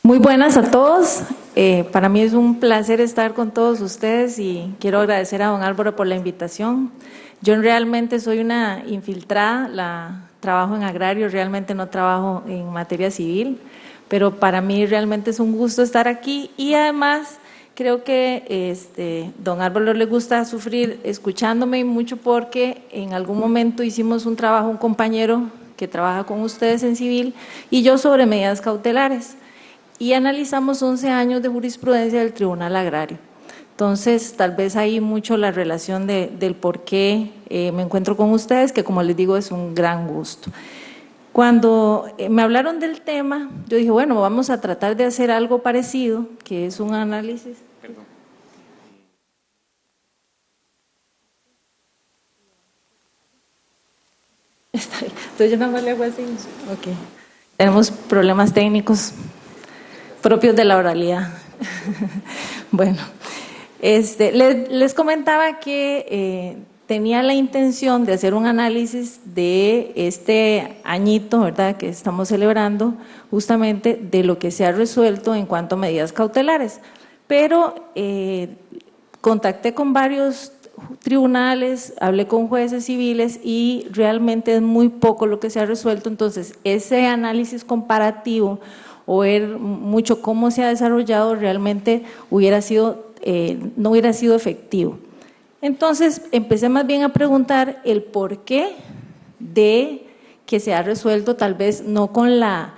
Muy buenas a todos. Para mí es un placer estar con todos ustedes y quiero agradecer a don Álvaro por la invitación. Yo realmente soy una infiltrada, trabajo en agrario, realmente no trabajo en materia civil, pero para mí realmente es un gusto estar aquí y además creo que don Álvaro le gusta sufrir escuchándome mucho porque en algún momento hicimos un trabajo, un compañero que trabaja con ustedes en civil y yo sobre medidas cautelares. Y analizamos 11 años de jurisprudencia del Tribunal Agrario. Entonces, tal vez hay mucho la relación del por qué me encuentro con ustedes, que como les digo, es un gran gusto. Cuando me hablaron del tema, yo dije, bueno, vamos a tratar de hacer algo parecido, que es un análisis. Perdón. Está bien. Entonces yo nada más le hago así. Ok. Tenemos problemas técnicos propios de la oralidad. Bueno, les comentaba que tenía la intención de hacer un análisis de este añito, ¿verdad?, que estamos celebrando, justamente de lo que se ha resuelto en cuanto a medidas cautelares. Pero contacté con varios tribunales, hablé con jueces civiles y realmente es muy poco lo que se ha resuelto. Entonces, ese análisis comparativo o ver mucho cómo se ha desarrollado realmente no hubiera sido efectivo. Entonces empecé más bien a preguntar el porqué de que se ha resuelto, tal vez no con lo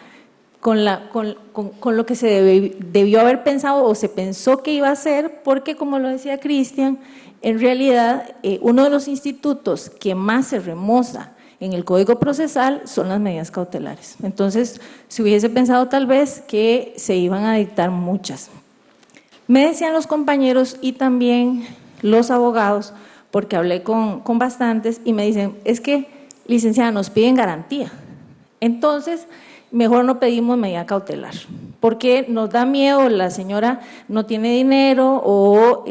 que se debió haber pensado o se pensó que iba a ser, porque como lo decía Cristian, en realidad uno de los institutos que más se remoza en el Código Procesal son las medidas cautelares. Entonces, si hubiese pensado tal vez que se iban a dictar muchas. Me decían los compañeros y también los abogados, porque hablé con bastantes y me dicen, es que, licenciada, nos piden garantía. Entonces, mejor no pedimos medida cautelar, porque nos da miedo, la señora no tiene dinero o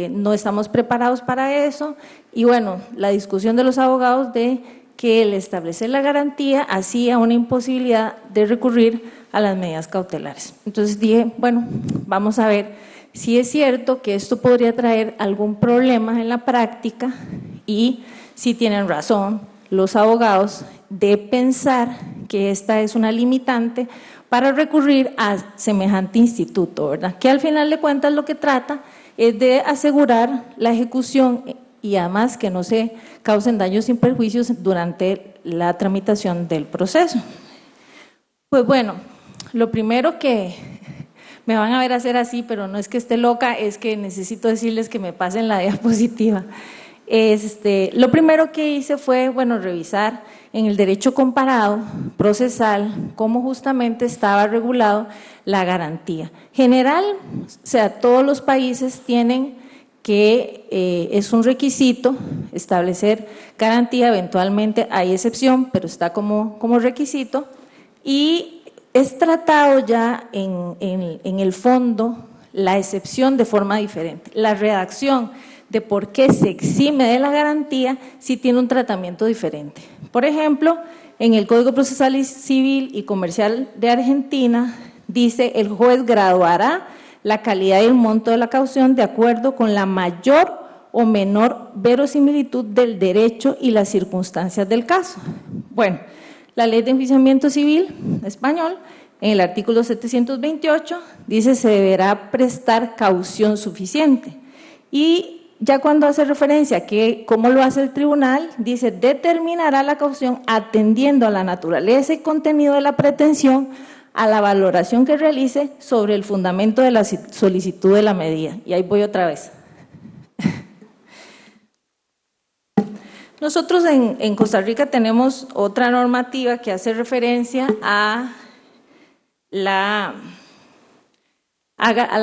no estamos preparados para eso. Y bueno, la discusión de los abogados de que el establecer la garantía hacía una imposibilidad de recurrir a las medidas cautelares. Entonces dije, bueno, vamos a ver si es cierto que esto podría traer algún problema en la práctica y si tienen razón los abogados de pensar que esta es una limitante para recurrir a semejante instituto, ¿verdad? Que al final de cuentas lo que trata es de asegurar la ejecución y además que no se causen daños sin perjuicios durante la tramitación del proceso. Pues bueno, lo primero que me van a ver hacer así, pero no es que esté loca, es que necesito decirles que me pasen la diapositiva. Lo primero que hice fue, bueno, revisar en el derecho comparado procesal cómo justamente estaba regulado la garantía. General, o sea, todos los países tienen que es un requisito establecer garantía, eventualmente hay excepción, pero está como requisito y es tratado ya en el fondo la excepción de forma diferente. La redacción de por qué se exime de la garantía sí tiene un tratamiento diferente. Por ejemplo, en el Código Procesal Civil y Comercial de Argentina dice el juez graduará la calidad y el monto de la caución de acuerdo con la mayor o menor verosimilitud del derecho y las circunstancias del caso. Bueno, la Ley de Enjuiciamiento Civil español, en el artículo 728, dice se deberá prestar caución suficiente. Y ya cuando hace referencia a que cómo lo hace el tribunal, dice determinará la caución atendiendo a la naturaleza y contenido de la pretensión, a la valoración que realice sobre el fundamento de la solicitud de la medida. Y ahí voy otra vez. Nosotros en Costa Rica tenemos otra normativa que hace referencia a la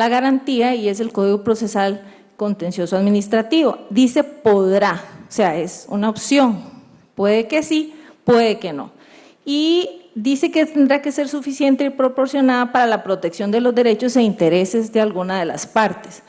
garantía y es el Código Procesal Contencioso Administrativo. Dice podrá, o sea, es una opción. Puede que sí, puede que no. Y dice que tendrá que ser suficiente y proporcionada para la protección de los derechos e intereses de alguna de las partes.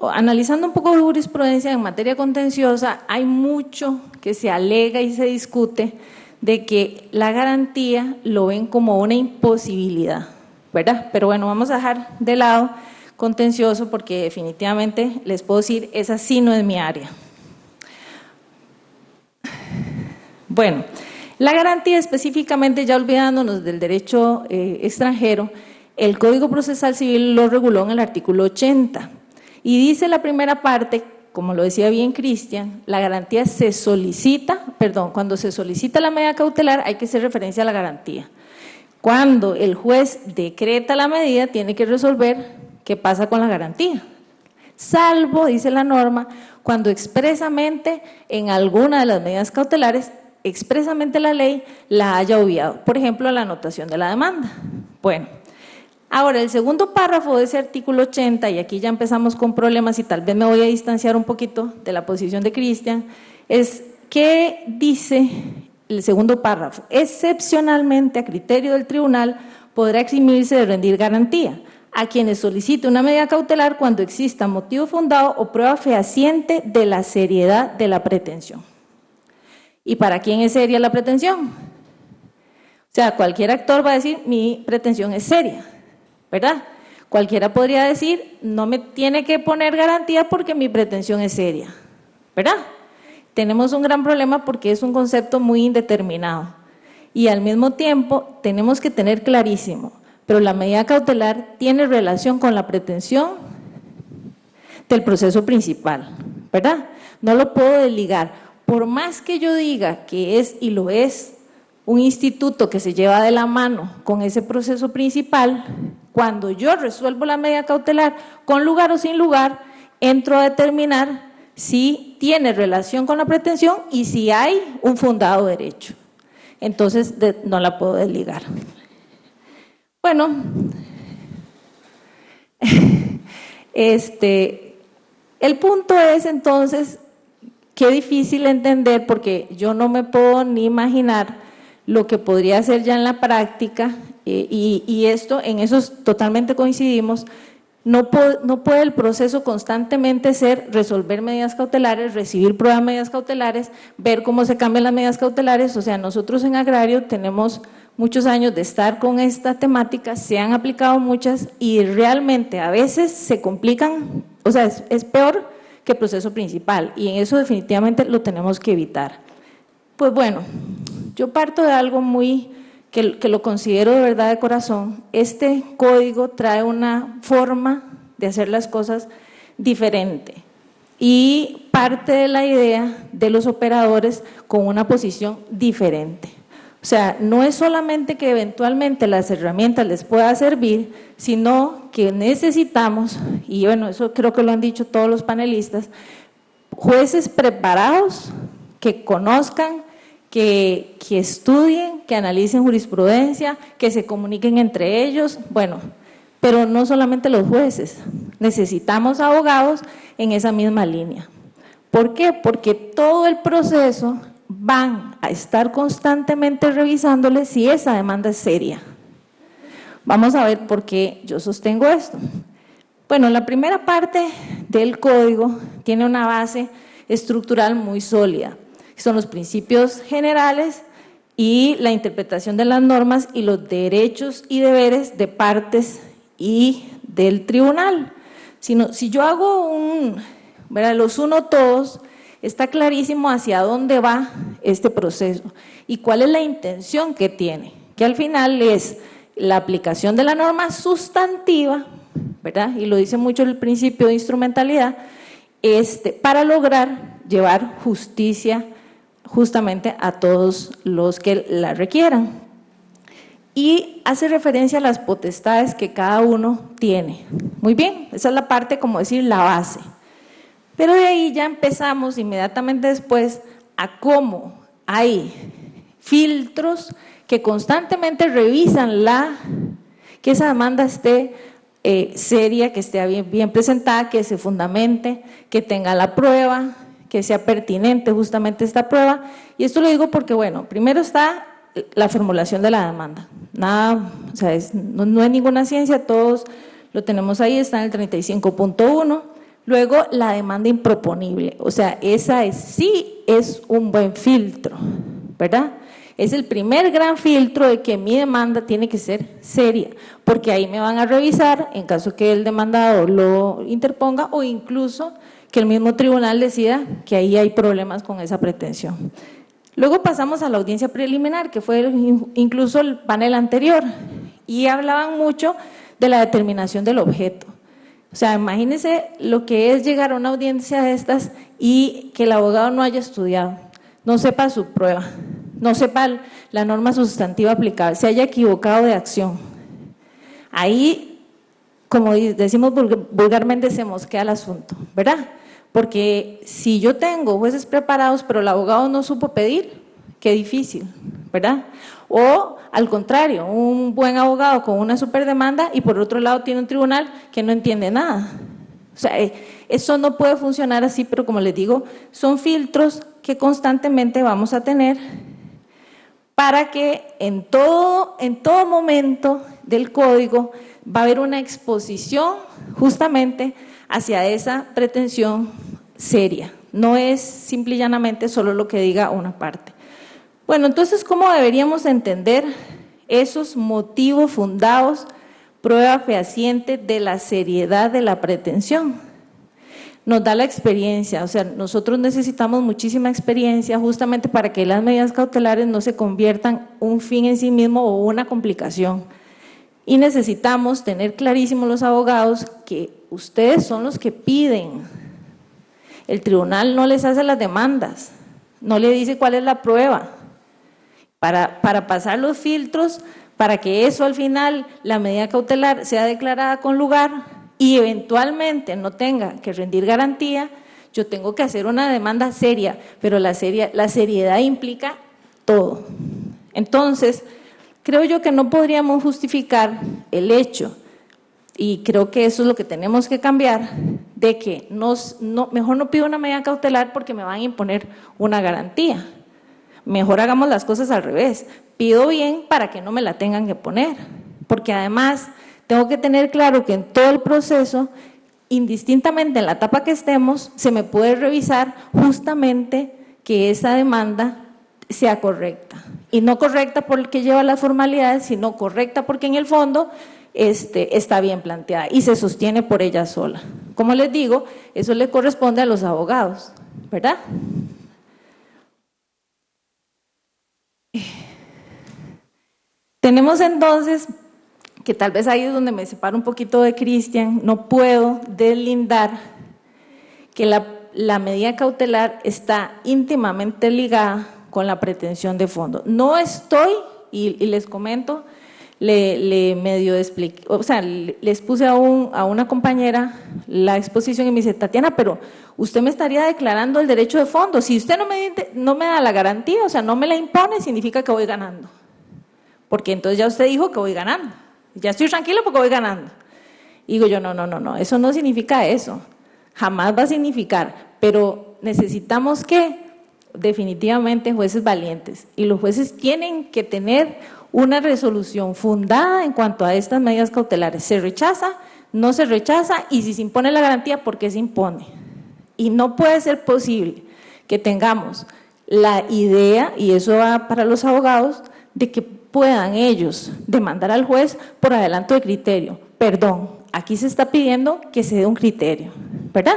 Analizando un poco de jurisprudencia en materia contenciosa, hay mucho que se alega y se discute de que la garantía lo ven como una imposibilidad. ¿verdad? Pero bueno, vamos a dejar de lado contencioso porque definitivamente les puedo decir, esa sí no es mi área. Bueno, la garantía específicamente, ya olvidándonos del derecho extranjero, el Código Procesal Civil lo reguló en el artículo 80 y dice la primera parte, como lo decía bien Cristian, la garantía se solicita, cuando se solicita la medida cautelar hay que hacer referencia a la garantía. Cuando el juez decreta la medida, tiene que resolver qué pasa con la garantía. Salvo, dice la norma, cuando expresamente en alguna de las medidas cautelares, expresamente la ley la haya obviado. Por ejemplo, la anotación de la demanda. Bueno, ahora el segundo párrafo de ese artículo 80, y aquí ya empezamos con problemas y tal vez me voy a distanciar un poquito de la posición de Cristian, es que dice el segundo párrafo, excepcionalmente a criterio del tribunal podrá eximirse de rendir garantía a quienes solicite una medida cautelar cuando exista motivo fundado o prueba fehaciente de la seriedad de la pretensión. ¿Y para quién es seria la pretensión? O sea, cualquier actor va a decir, mi pretensión es seria, ¿verdad? Cualquiera podría decir, no me tiene que poner garantía porque mi pretensión es seria, ¿verdad? Tenemos un gran problema porque es un concepto muy indeterminado y al mismo tiempo tenemos que tener clarísimo, pero la medida cautelar tiene relación con la pretensión del proceso principal, ¿verdad? No lo puedo desligar. Por más que yo diga que es y lo es un instituto que se lleva de la mano con ese proceso principal, cuando yo resuelvo la medida cautelar con lugar o sin lugar, entro a determinar si tiene relación con la pretensión y si hay un fundado derecho. Entonces, no la puedo desligar. Bueno, el punto es entonces, qué difícil entender porque yo no me puedo ni imaginar lo que podría ser ya en la práctica y esto, en eso totalmente coincidimos. No puede el proceso constantemente ser resolver medidas cautelares, recibir pruebas de medidas cautelares, ver cómo se cambian las medidas cautelares. O sea, nosotros en Agrario tenemos muchos años de estar con esta temática, se han aplicado muchas y realmente a veces se complican, o sea, es peor que el proceso principal y en eso definitivamente lo tenemos que evitar. Pues bueno, yo parto de algo que lo considero de verdad de corazón. Este código trae una forma de hacer las cosas diferente y parte de la idea de los operadores con una posición diferente. O sea, no es solamente que eventualmente las herramientas les pueda servir, sino que necesitamos, y bueno, eso creo que lo han dicho todos los panelistas, jueces preparados que conozcan, que estudien, que analicen jurisprudencia, que se comuniquen entre ellos, bueno, pero no solamente los jueces, necesitamos abogados en esa misma línea. ¿Por qué? Porque todo el proceso van a estar constantemente revisándole si esa demanda es seria. Vamos a ver por qué yo sostengo esto. Bueno, la primera parte del código tiene una base estructural muy sólida. Son los principios generales y la interpretación de las normas y los derechos y deberes de partes y del tribunal. Si yo hago los uno todos, está clarísimo hacia dónde va este proceso y cuál es la intención que tiene, que al final es la aplicación de la norma sustantiva, ¿verdad? Y lo dice mucho el principio de instrumentalidad, para lograr llevar justicia justamente a todos los que la requieran. Y hace referencia a las potestades que cada uno tiene. Muy bien, esa es la parte, como decir, la base. Pero de ahí ya empezamos inmediatamente después a cómo hay filtros que constantemente revisan que esa demanda esté seria, que esté bien presentada, que se fundamente, que tenga la prueba, que sea pertinente justamente esta prueba. Y esto lo digo porque, bueno, primero está la formulación de la demanda. Nada, o sea, no es ninguna ciencia, todos lo tenemos ahí, está en el 35.1. Luego, la demanda improponible, o sea, esa sí es un buen filtro, ¿verdad? Es el primer gran filtro de que mi demanda tiene que ser seria, porque ahí me van a revisar en caso que el demandado lo interponga o incluso que el mismo tribunal decida que ahí hay problemas con esa pretensión. Luego pasamos a la audiencia preliminar, que fue incluso el panel anterior, y hablaban mucho de la determinación del objeto. O sea, imagínense lo que es llegar a una audiencia de estas y que el abogado no haya estudiado, no sepa su prueba, no sepa la norma sustantiva aplicable, se haya equivocado de acción. Ahí, como decimos vulgarmente, se mosquea el asunto, ¿verdad? Porque si yo tengo jueces preparados, pero el abogado no supo pedir, qué difícil, ¿verdad? O al contrario, un buen abogado con una superdemanda y por otro lado tiene un tribunal que no entiende nada. O sea, eso no puede funcionar así, pero como les digo, son filtros que constantemente vamos a tener para que en todo momento del código va a haber una exposición justamente hacia esa pretensión seria. No es simple y llanamente solo lo que diga una parte. Bueno, entonces, ¿cómo deberíamos entender esos motivos fundados, prueba fehaciente de la seriedad de la pretensión? Nos da la experiencia, o sea, nosotros necesitamos muchísima experiencia justamente para que las medidas cautelares no se conviertan un fin en sí mismo o una complicación. Y necesitamos tener clarísimos los abogados que ustedes son los que piden. El tribunal no les hace las demandas, no le dice cuál es la prueba. Para pasar los filtros, para que eso al final, la medida cautelar sea declarada con lugar y eventualmente no tenga que rendir garantía, yo tengo que hacer una demanda seria, pero la seriedad implica todo. Entonces, creo yo que no podríamos justificar el hecho, y creo que eso es lo que tenemos que cambiar, de que mejor no pido una medida cautelar porque me van a imponer una garantía. Mejor hagamos las cosas al revés, pido bien para que no me la tengan que poner, porque además tengo que tener claro que en todo el proceso, indistintamente en la etapa que estemos, se me puede revisar justamente que esa demanda sea correcta, y no correcta porque lleva las formalidades, sino correcta porque en el fondo está bien planteada y se sostiene por ella sola. Como les digo, eso le corresponde a los abogados, ¿verdad? Tenemos entonces, que tal vez ahí es donde me separo un poquito de Cristian, no puedo deslindar que la medida cautelar está íntimamente ligada con la pretensión de fondo. No estoy, y les comento, le medio expliqué, o sea, les puse a una compañera la exposición y me dice, Tatiana, pero usted me estaría declarando el derecho de fondo. Si usted no me da la garantía, o sea, no me la impone, significa que voy ganando. Porque entonces ya usted dijo que voy ganando. Ya estoy tranquilo porque voy ganando. Y digo yo, no, eso no significa eso. Jamás va a significar. Pero necesitamos que, definitivamente, jueces valientes. Y los jueces tienen que tener una resolución fundada en cuanto a estas medidas cautelares. ¿Se rechaza? ¿No se rechaza? Y si se impone la garantía, ¿por qué se impone? Y no puede ser posible que tengamos la idea, y eso va para los abogados, de que puedan ellos demandar al juez por adelanto de criterio. Perdón, aquí se está pidiendo que se dé un criterio, ¿verdad?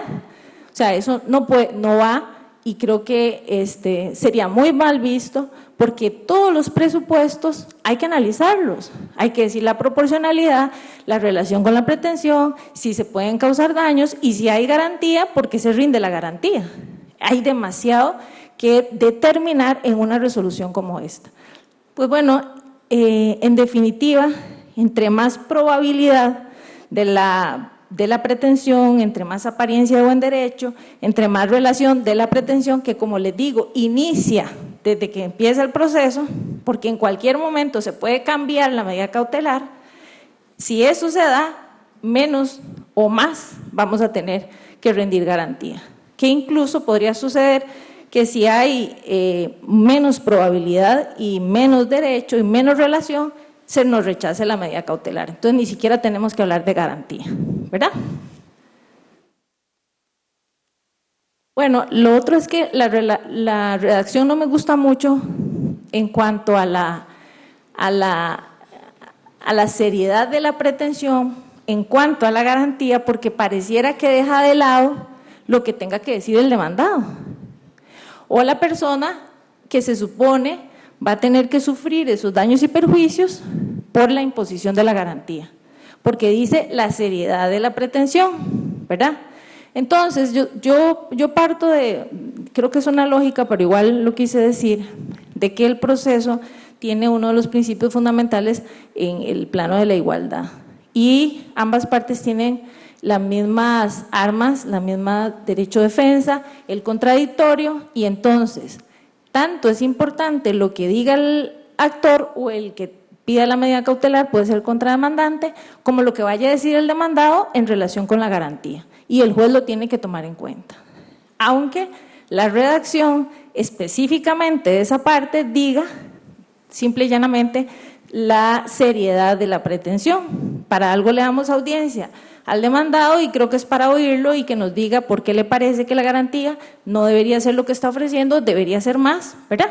O sea, eso no va, y creo que sería muy mal visto, porque todos los presupuestos hay que analizarlos, hay que decir la proporcionalidad, la relación con la pretensión, si se pueden causar daños y si hay garantía, ¿por qué se rinde la garantía? Hay demasiado que determinar en una resolución como esta. Pues bueno, en definitiva, entre más probabilidad de la pretensión, entre más apariencia de buen derecho, entre más relación de la pretensión, que como les digo, inicia desde que empieza el proceso, porque en cualquier momento se puede cambiar la medida cautelar. Si eso se da, menos o más vamos a tener que rendir garantía, que incluso podría suceder que si hay menos probabilidad y menos derecho y menos relación, se nos rechace la medida cautelar. Entonces ni siquiera tenemos que hablar de garantía, ¿verdad? Bueno, lo otro es que la redacción no me gusta mucho en cuanto a la seriedad de la pretensión, en cuanto a la garantía, porque pareciera que deja de lado lo que tenga que decir el demandado o la persona que se supone va a tener que sufrir esos daños y perjuicios por la imposición de la garantía, porque dice la seriedad de la pretensión, ¿verdad? Entonces, yo parto de, creo que es una lógica, pero igual lo quise decir, de que el proceso tiene uno de los principios fundamentales en el plano de la igualdad y ambas partes tienen las mismas armas, la misma derecho de defensa, el contradictorio, y entonces, tanto es importante lo que diga el actor o el que pida la medida cautelar, puede ser el contrademandante, como lo que vaya a decir el demandado en relación con la garantía. Y el juez lo tiene que tomar en cuenta. Aunque la redacción específicamente de esa parte diga simple y llanamente la seriedad de la pretensión. Para algo le damos audiencia al demandado y creo que es para oírlo y que nos diga por qué le parece que la garantía no debería ser lo que está ofreciendo, debería ser más, ¿verdad?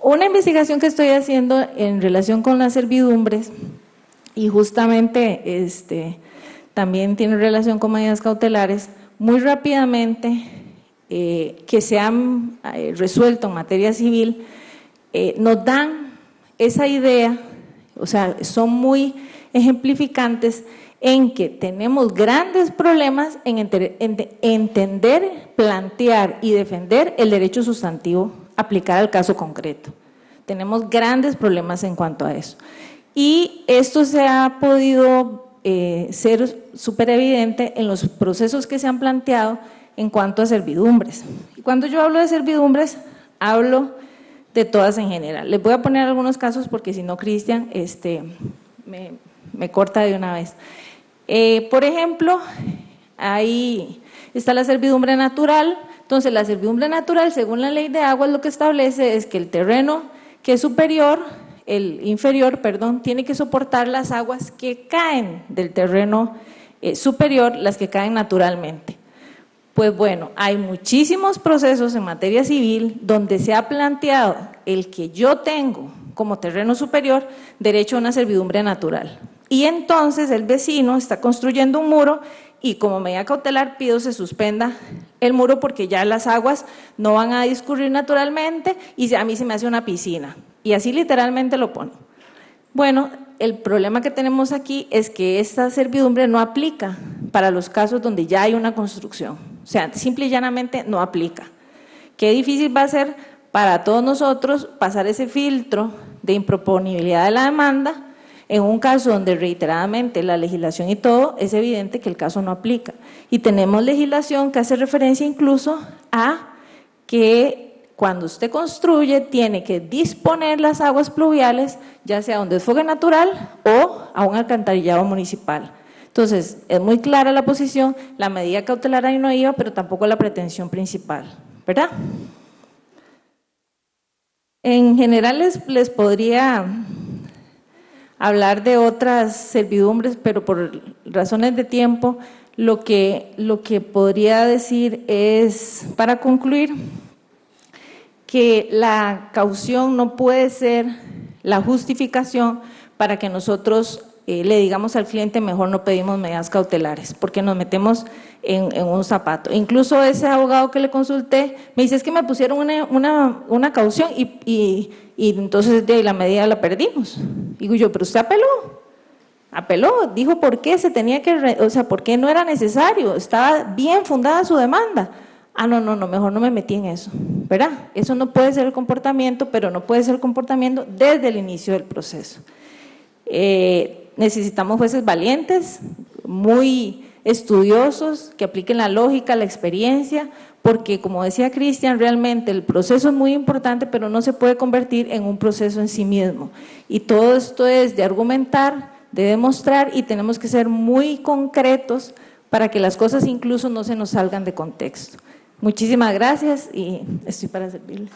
Una investigación que estoy haciendo en relación con las servidumbres y justamente también tiene relación con medidas cautelares, muy rápidamente que se han resuelto en materia civil, nos dan esa idea, o sea, son muy ejemplificantes en que tenemos grandes problemas en entender, plantear y defender el derecho sustantivo aplicar al caso concreto. Tenemos grandes problemas en cuanto a eso. Y esto se ha podido ser súper evidente en los procesos que se han planteado en cuanto a servidumbres. Y cuando yo hablo de servidumbres, hablo de todas en general. Les voy a poner algunos casos porque si no, Cristian me corta de una vez. Por ejemplo, ahí está la servidumbre natural. Entonces, la servidumbre natural, según la ley de aguas, lo que establece es que el terreno que es superior, el inferior, perdón, tiene que soportar las aguas que caen del terreno superior, las que caen naturalmente. Pues bueno, hay muchísimos procesos en materia civil donde se ha planteado el que yo tengo como terreno superior derecho a una servidumbre natural. Y entonces el vecino está construyendo un muro y como medida cautelar pido se suspenda el muro porque ya las aguas no van a discurrir naturalmente y a mí se me hace una piscina. Y así literalmente lo pone. Bueno, el problema que tenemos aquí es que esta servidumbre no aplica para los casos donde ya hay una construcción. O sea, simple y llanamente no aplica. Qué difícil va a ser para todos nosotros pasar ese filtro de improponibilidad de la demanda en un caso donde reiteradamente la legislación y todo, es evidente que el caso no aplica. Y tenemos legislación que hace referencia incluso a que cuando usted construye tiene que disponer las aguas pluviales, ya sea a un desfogue natural o a un alcantarillado municipal. Entonces, es muy clara la posición, la medida cautelar ahí no iba, pero tampoco la pretensión principal, ¿verdad? En general les podría hablar de otras servidumbres, pero por razones de tiempo, lo que podría decir es, para concluir, que la caución no puede ser la justificación para que nosotros le digamos al cliente mejor no pedimos medidas cautelares, porque nos metemos en un zapato. Incluso ese abogado que le consulté me dice, es que me pusieron una caución y entonces de la medida la perdimos. Digo yo, pero usted apeló, dijo por qué se tenía que, o sea, por qué no era necesario, estaba bien fundada su demanda. Ah, no, mejor no me metí en eso, ¿verdad? Eso no puede ser el comportamiento, pero no puede ser el comportamiento desde el inicio del proceso. Necesitamos jueces valientes, muy estudiosos, que apliquen la lógica, la experiencia, porque como decía Cristian, realmente el proceso es muy importante, pero no se puede convertir en un proceso en sí mismo. Y todo esto es de argumentar, de demostrar, y tenemos que ser muy concretos para que las cosas incluso no se nos salgan de contexto. Muchísimas gracias y estoy para servirles.